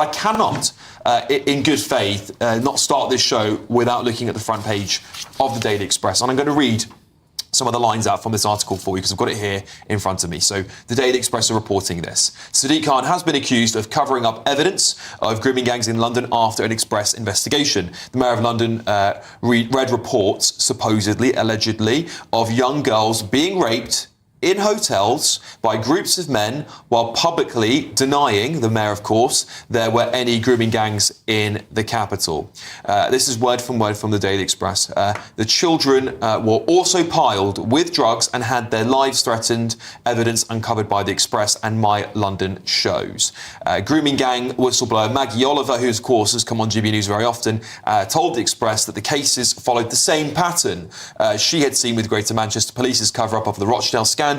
I cannot, in good faith, not start this show without looking at the front page of the Daily Express. And I'm going to read some of the lines out from this article for you because I've got it here in front of me. So the Daily Express are reporting this. Sadiq Khan has been accused of covering up evidence of grooming gangs in London after an Express investigation. The Mayor of London read reports, supposedly, allegedly, of young girls being raped in hotels by groups of men while publicly denying, the mayor of course, there were any grooming gangs in the capital. This is word from the Daily Express. The children were also piled with drugs and had their lives threatened, evidence uncovered by the Express and My London shows. Grooming gang whistleblower Maggie Oliver, who of course has come on GB News very often, told the Express that the cases followed the same pattern she had seen with Greater Manchester Police's cover-up of the Rochdale scandal.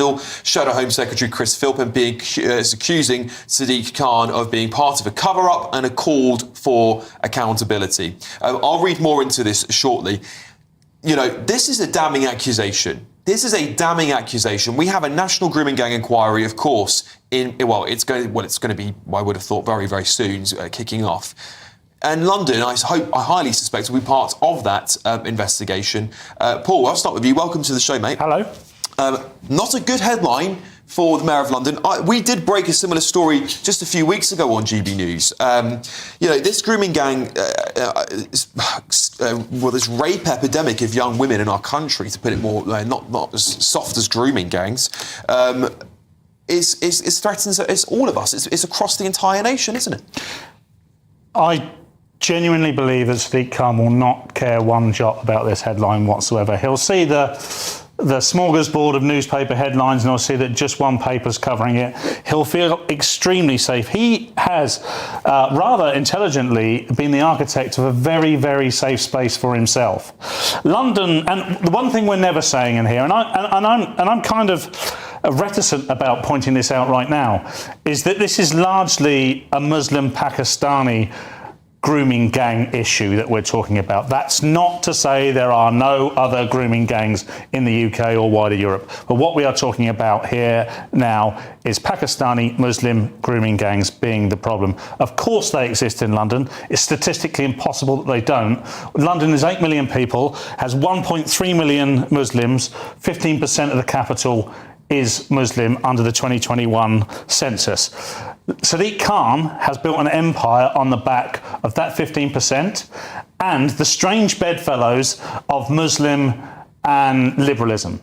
Shadow Home Secretary Chris Philpin is accusing Sadiq Khan of being part of a cover-up and called for accountability. I'll read more into this shortly. You know, this is a damning accusation. This is a damning accusation. We have a national grooming gang inquiry, of course, it's going to be, I would have thought, very, very soon, kicking off. And London, I highly suspect, will be part of that investigation. Paul, I'll start with you. Welcome to the show, mate. Hello. Not a good headline for the Mayor of London. We did break a similar story just a few weeks ago on GB News. This grooming gang, this rape epidemic of young women in our country, to put it more, not as soft as grooming gangs, is threatens it's all of us. It's across the entire nation, isn't it? I genuinely believe that Sadiq Khan will not care one jot about this headline whatsoever. He'll see the smorgasbord of newspaper headlines and he'll see that just one paper's covering it. He'll feel extremely safe. He has, rather intelligently, been the architect of a very, very safe space for himself. London, and the one thing we're never saying in here, and I'm kind of reticent about pointing this out right now, is that this is largely a Muslim Pakistani grooming gang issue that we're talking about. That's not to say there are no other grooming gangs in the UK or wider Europe. But what we are talking about here now is Pakistani Muslim grooming gangs being the problem. Of course they exist in London. It's statistically impossible that they don't. London is 8 million people, has 1.3 million Muslims, 15% of the capital is Muslim under the 2021 census. Sadiq Khan has built an empire on the back of that 15% and the strange bedfellows of Muslim and liberalism.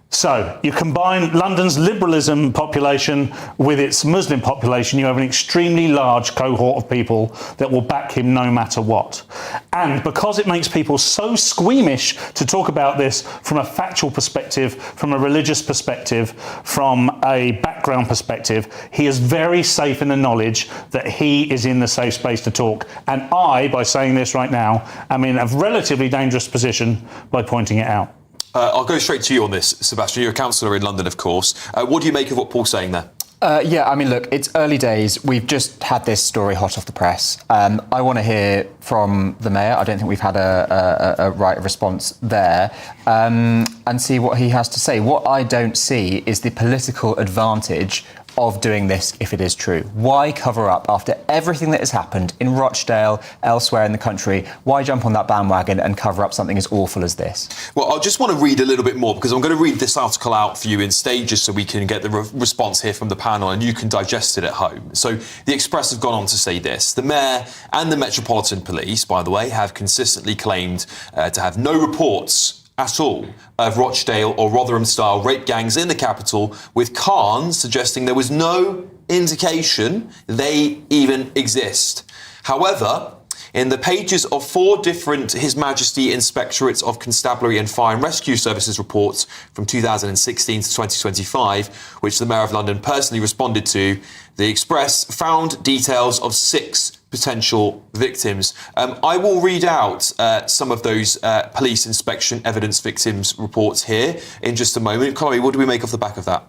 So you combine London's liberalism population with its Muslim population, you have an extremely large cohort of people that will back him no matter what. And because it makes people so squeamish to talk about this from a factual perspective, from a religious perspective, from a background perspective, he is very safe in the knowledge that he is in the safe space to talk. And I, by saying this right now, am in a relatively dangerous position by pointing it out. I'll go straight to you on this, Sebastian. You're a councillor in London, of course. What do you make of what Paul's saying there? I mean, look, it's early days. We've just had this story hot off the press. I want to hear from the Mayor. I don't think we've had a right response there, and see what he has to say. What I don't see is the political advantage of doing this if it is true. Why cover up after everything that has happened in Rochdale, elsewhere in the country? Why jump on that bandwagon and cover up something as awful as this? Well, I just want to read a little bit more because I'm going to read this article out for you in stages so we can get the response here from the panel and you can digest it at home. So the Express have gone on to say this. The Mayor and the Metropolitan Police, by the way, have consistently claimed to have no reports at all of Rochdale or Rotherham-style rape gangs in the capital, with Khan suggesting there was no indication they even exist. However, in the pages of 4 different His Majesty Inspectorates of Constabulary and Fire and Rescue Services reports from 2016 to 2025, which the Mayor of London personally responded to, the Express found details of 6 potential victims. I will read out some of those police inspection evidence victims reports here in just a moment. Chloe, what do we make off the back of that?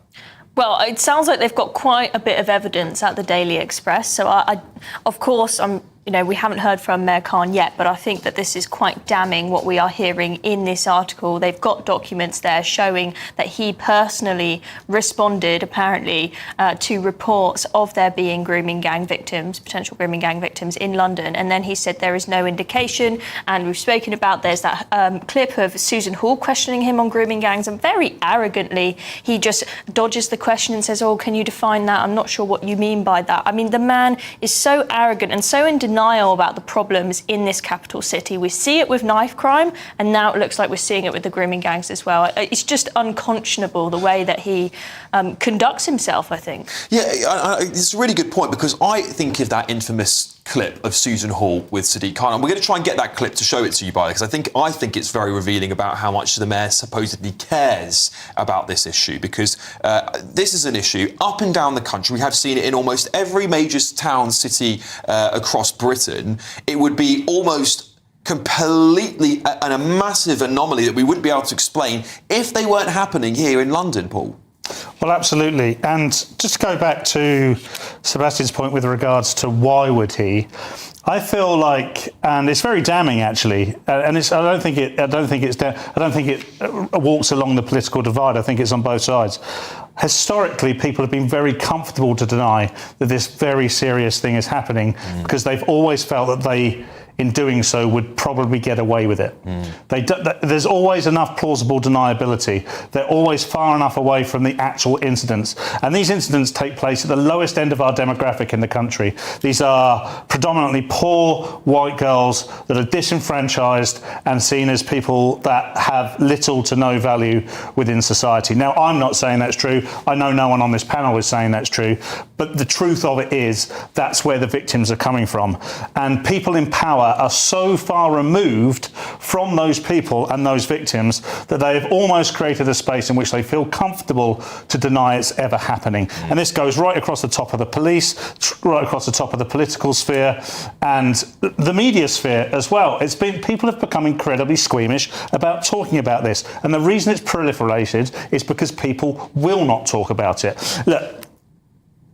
Well, it sounds like they've got quite a bit of evidence at the Daily Express. So, of course, I'm we haven't heard from Mayor Khan yet, but I think that this is quite damning what we are hearing in this article. They've got documents there showing that he personally responded, apparently, to reports of there being potential grooming gang victims in London. And then he said there is no indication. And we've spoken about, there's that clip of Susan Hall questioning him on grooming gangs, and very arrogantly, he just dodges the question and says, can you define that? I'm not sure what you mean by that. I mean, the man is so arrogant and so in denial about the problems in this capital city. We see it with knife crime, and now it looks like we're seeing it with the grooming gangs as well. It's just unconscionable the way that he conducts himself, I think. Yeah, it's a really good point, because I think of that infamous clip of Susan Hall with Sadiq Khan, and we're going to try and get that clip to show it to you, by because I think it's very revealing about how much the mayor supposedly cares about this issue, because this is an issue up and down the country. We have seen it in almost every major town, city across Britain. It would be almost completely and a massive anomaly that we wouldn't be able to explain if they weren't happening here in London, Paul. Well, absolutely. And just to go back to Sebastian's point with regards to why would he, I feel like, and it's very damning actually, and I don't think it walks along the political divide. I think it's on both sides. Historically, people have been very comfortable to deny that this very serious thing is happening because they've always felt that they, in doing so, would probably get away with it. There's always enough plausible deniability. They're always far enough away from the actual incidents. And these incidents take place at the lowest end of our demographic in the country. These are predominantly poor white girls that are disenfranchised and seen as people that have little to no value within society. Now, I'm not saying that's true. I know no one on this panel is saying that's true. But the truth of it is that's where the victims are coming from. And people in power are so far removed from those people and those victims that they have almost created a space in which they feel comfortable to deny it's ever happening. And this goes right across the top of the police, right across the top of the political sphere and the media sphere as well. People have become incredibly squeamish about talking about this. And the reason it's proliferated is because people will not talk about it. Look,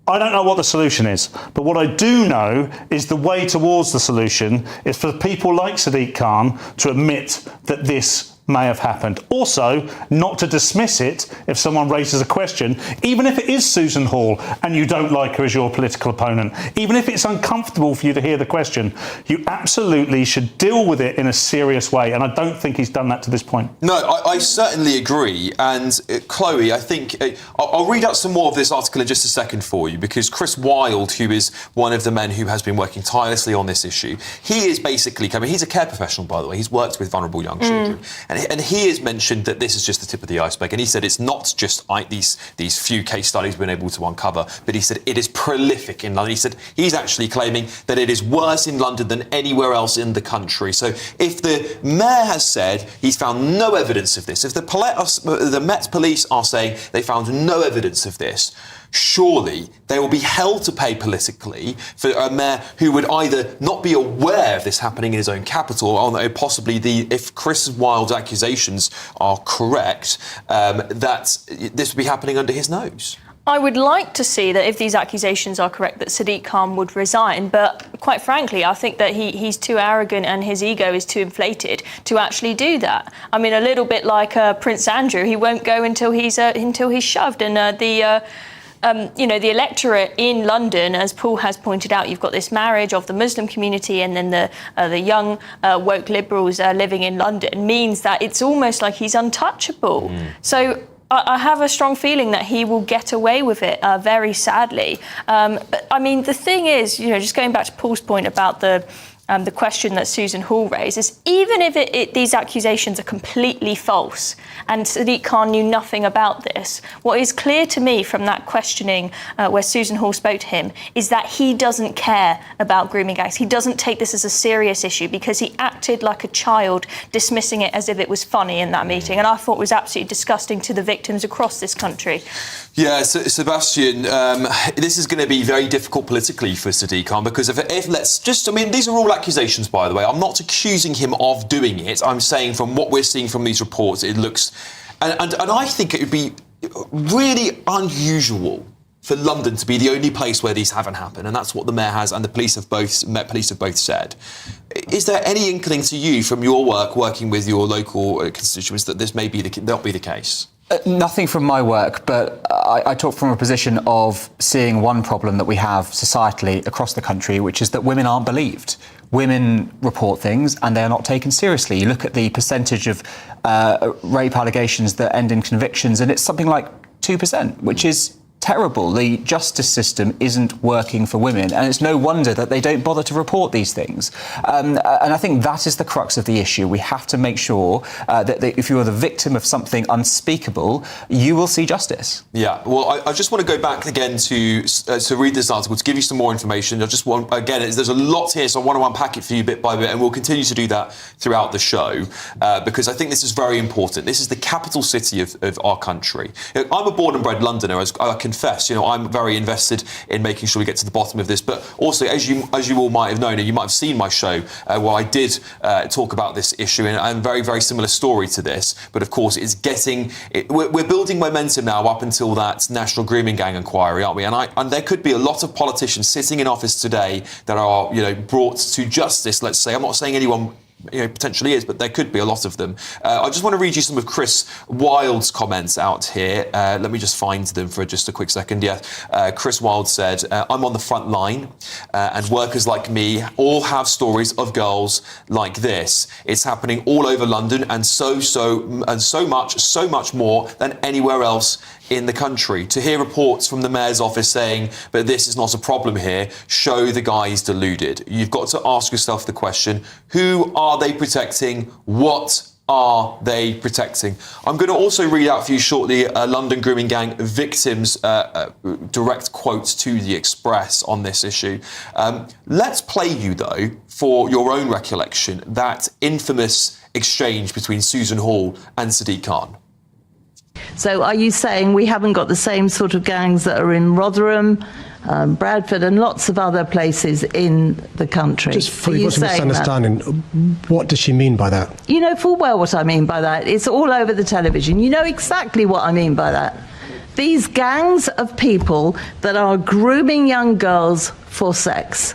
I don't know what the solution is, but what I do know is the way towards the solution is for people like Sadiq Khan to admit that this may have happened. Also, not to dismiss it if someone raises a question, even if it is Susan Hall and you don't like her as your political opponent, even if it's uncomfortable for you to hear the question, you absolutely should deal with it in a serious way. And I don't think he's done that to this point. No, I certainly agree. And Chloe, I think I'll read out some more of this article in just a second for you, because Chris Wilde, who is one of the men who has been working tirelessly on this issue, he is basically he's a care professional, by the way. He's worked with vulnerable young children. And he has mentioned that this is just the tip of the iceberg. And he said it's not just these few case studies we've been able to uncover, but he said it is prolific in London. He said he's actually claiming that it is worse in London than anywhere else in the country. So if the mayor has said he's found no evidence of this, if the Met Police are saying they found no evidence of this, surely they will be held to pay politically for a mayor who would either not be aware of this happening in his own capital, or possibly if Chris Wilde's accusations are correct, that this would be happening under his nose. I would like to see that if these accusations are correct, that Sadiq Khan would resign. But quite frankly, I think that he's too arrogant and his ego is too inflated to actually do that. I mean, a little bit like Prince Andrew, he won't go until he's shoved. And the electorate in London, as Paul has pointed out, you've got this marriage of the Muslim community and then the young woke liberals living in London, means that it's almost like he's untouchable. So I have a strong feeling that he will get away with it, very sadly. But I mean, the thing is, just going back to Paul's point about the question that Susan Hall raised, is even if these accusations are completely false and Sadiq Khan knew nothing about this, what is clear to me from that questioning where Susan Hall spoke to him is that he doesn't care about grooming gangs. He doesn't take this as a serious issue because he acted like a child, dismissing it as if it was funny in that meeting. And I thought it was absolutely disgusting to the victims across this country. Yeah, so, Sebastian, this is going to be very difficult politically for Sadiq Khan, because these are all accusations, by the way. I'm not accusing him of doing it. I'm saying from what we're seeing from these reports, it looks... And I think it would be really unusual for London to be the only place where these haven't happened, and that's what the mayor has, and the police have both said. Is there any inkling to you from your working with your local constituents that this may be not be the case? Nothing from my work, but I talk from a position of seeing one problem that we have societally across the country, which is that women aren't believed. Women report things and they are not taken seriously. You look at the percentage of rape allegations that end in convictions, and it's something like 2%, which is terrible. The justice system isn't working for women, and it's no wonder that they don't bother to report these things. And I think that is the crux of the issue. We have to make sure that if you're the victim of something unspeakable, you will see justice. Yeah, well, I just want to go back again to read this article, to give you some more information. I just want, again, there's a lot here, so I want to unpack it for you bit by bit, and we'll continue to do that throughout the show, because I think this is very important. This is the capital city of our country. I'm a born and bred Londoner, as I confess. I'm very invested in making sure we get to the bottom of this. But also, as you all might have known, and you might have seen my show where I did talk about this issue, and very, very similar story to this. But of course, we're building momentum now up until that national grooming gang inquiry, aren't we? And there could be a lot of politicians sitting in office today that are, brought to justice. Let's say, I'm not saying anyone potentially is, but there could be a lot of them. I just want to read you some of Chris Wilde's comments out here. Let me just find them for just a quick second. Yeah, Chris Wilde said, I'm on the front line, and workers like me all have stories of girls like this. It's happening all over London, and so much more than anywhere else in the country. To hear reports from the mayor's office saying, but this is not a problem here, show the guy is deluded. You've got to ask yourself the question, who are they protecting? What are they protecting? I'm going to also read out for you shortly London grooming gang victims' direct quotes to the Express on this issue. Let's play you, though, for your own recollection, that infamous exchange between Susan Hall and Sadiq Khan. So are you saying we haven't got the same sort of gangs that are in Rotherham, Bradford and lots of other places in the country? Just for your misunderstanding, what does she mean by that? You know full well what I mean by that. It's all over the television. You know exactly what I mean by that. These gangs of people that are grooming young girls for sex.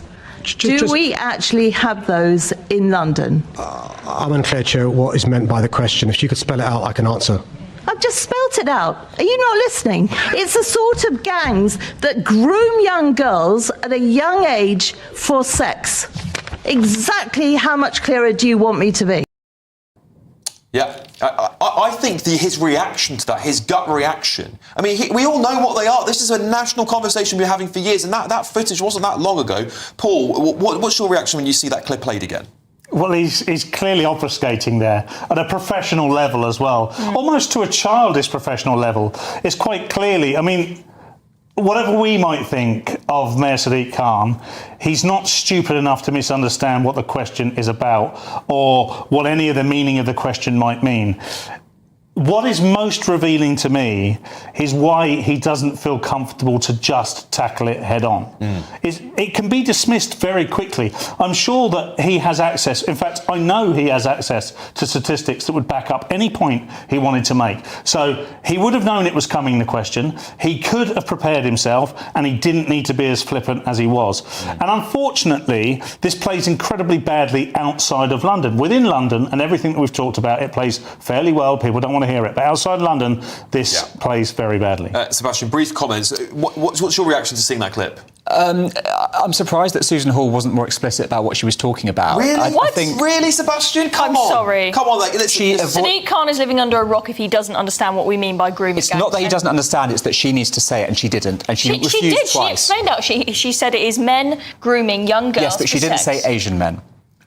Do we actually have those in London? I'm unclear, Chair, what is meant by the question. If you could spell it out, I can answer. I've just spelt it out. Are you not listening? It's the sort of gangs that groom young girls at a young age for sex. Exactly how much clearer do you want me to be? Yeah, I think his reaction to that, his gut reaction, I mean, we all know what they are. This is a national conversation we're having for years, and that footage wasn't that long ago. Paul, what's your reaction when you see that clip played again? Well, he's clearly obfuscating there at a professional level as well, almost to a childish professional level. It's quite clearly, I mean, whatever we might think of Mayor Sadiq Khan, he's not stupid enough to misunderstand what the question is about or what any of the meaning of the question might mean. What is most revealing to me is why he doesn't feel comfortable to just tackle it head on. It can be dismissed very quickly. I'm sure that he has access, in fact, I know he has access to statistics that would back up any point he wanted to make. So he would have known it was coming, the question. He could have prepared himself, and he didn't need to be as flippant as he was. And unfortunately, this plays incredibly badly outside of London. Within London, and everything that we've talked about, it plays fairly well. People don't want to hear it. But outside London, this plays very badly. Sebastian, brief comments. What's your reaction to seeing that clip? I'm surprised that Susan Hall wasn't more explicit about what she was talking about. Really? Really, Sebastian? Come on. Sorry. Come on. Sadiq Khan is living under a rock if he doesn't understand what we mean by grooming. It's not that he doesn't understand, it's that she needs to say it, and she didn't. And she refused did. twice. She explained that. She said it is men grooming young girls. Yes, but she didn't say Asian men.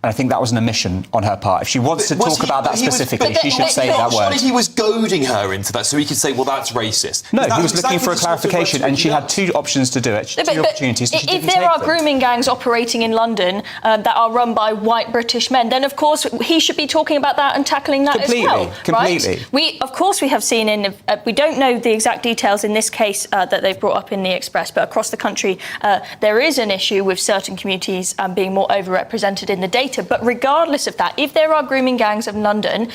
And I think that was an omission on her part. If she wants to talk about that specifically, she should say that word. He was goading her into that so he could say, well, that's racist. No, he was looking for a clarification, and she had two options to do it, two opportunities. If there are grooming gangs operating in London that are run by white British men, then of course he should be talking about that and tackling that as well. Completely. Right? We have seen we don't know the exact details in this case that they've brought up in the Express, but across the country there is an issue with certain communities being more overrepresented in the data. later. But regardless of that, if there are grooming gangs in London,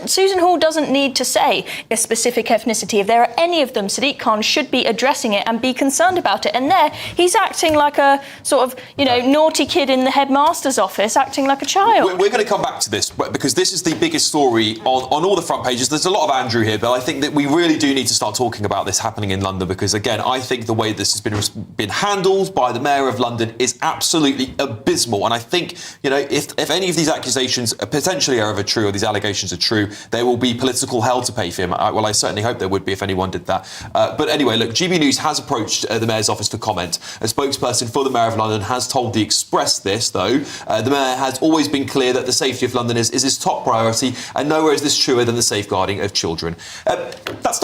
Susan Hall doesn't need to say a specific ethnicity. If there are any of them, Sadiq Khan should be addressing it and be concerned about it. And there, he's acting like a sort of, naughty kid in the headmaster's office, acting like a child. We're going to come back to this, because this is the biggest story on all the front pages. There's a lot of Andrew here, but I think that we really do need to start talking about this happening in London, because, again, I think the way this has been handled by the Mayor of London is absolutely abysmal. And I think, if any of these accusations potentially are ever true, or these allegations are true, there will be political hell to pay for him. Well, I certainly hope there would be if anyone did that. But anyway, look, GB News has approached the Mayor's office for comment. A spokesperson for the Mayor of London has told The Express this, though. The Mayor has always been clear that the safety of Londoners is his top priority, and nowhere is this truer than the safeguarding of children. That's